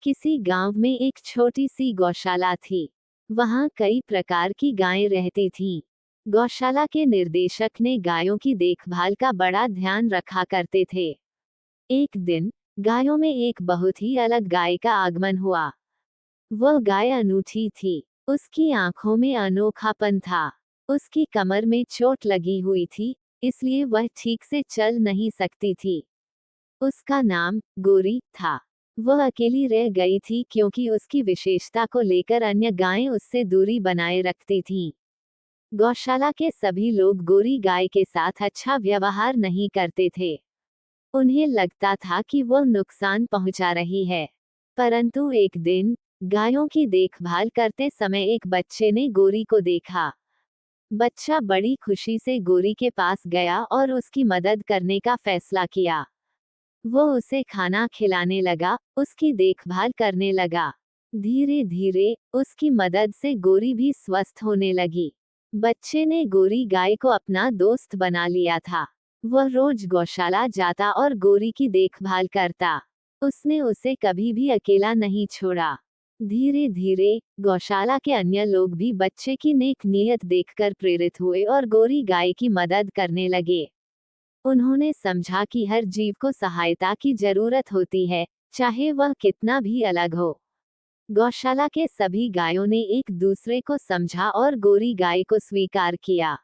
किसी गांव में एक छोटी सी गौशाला थी। वहां कई प्रकार की गायें रहती थीं। गौशाला के निर्देशक ने गायों की देखभाल का बड़ा ध्यान रखा करते थे। एक दिन गायों में एक बहुत ही अलग गाय का आगमन हुआ। वह गाय अनूठी थी। उसकी आंखों में अनोखापन था। उसकी कमर में चोट लगी हुई थी, इसलिए वह ठीक से चल नहीं सकती थी। उसका नाम गोरी था। वह अकेली रह गई थी क्योंकि उसकी विशेषता को लेकर अन्य गायें उससे दूरी बनाए रखती थीं। गौशाला के सभी लोग गोरी गाय के साथ अच्छा व्यवहार नहीं करते थे। उन्हें लगता था कि वह नुकसान पहुंचा रही है। परंतु एक दिन गायों की देखभाल करते समय एक बच्चे ने गोरी को देखा। बच्चा बड़ी खुशी से गोरी के पास गया और उसकी मदद करने का फैसला किया। वो उसे खाना खिलाने लगा, उसकी देखभाल करने लगा। धीरे धीरे उसकी मदद से गोरी भी स्वस्थ होने लगी। बच्चे ने गोरी गाय को अपना दोस्त बना लिया था। वह रोज गौशाला जाता और गोरी की देखभाल करता। उसने उसे कभी भी अकेला नहीं छोड़ा। धीरे धीरे गौशाला के अन्य लोग भी बच्चे की नेक नीयत देखकर प्रेरित हुए और गोरी गाय की मदद करने लगे। उन्होंने समझा कि हर जीव को सहायता की जरूरत होती है, चाहे वह कितना भी अलग हो। गौशाला के सभी गायों ने एक दूसरे को समझा और गोरी गाय को स्वीकार किया।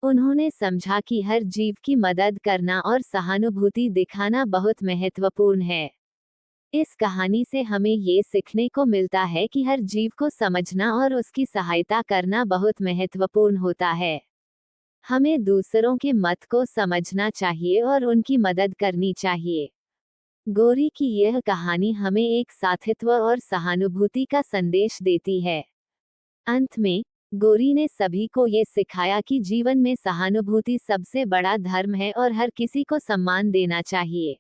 उन्होंने समझा कि हर जीव की मदद करना और सहानुभूति दिखाना बहुत महत्वपूर्ण है। इस कहानी से हमें ये सीखने को मिलता है कि हर जीव को समझना और उसकी सहायता करना बहुत महत्वपूर्ण होता है। हमें दूसरों के मत को समझना चाहिए और उनकी मदद करनी चाहिए। गोरी की यह कहानी हमें एक साथित्व और सहानुभूति का संदेश देती है। अंत में गोरी ने सभी को ये सिखाया कि जीवन में सहानुभूति सबसे बड़ा धर्म है और हर किसी को सम्मान देना चाहिए।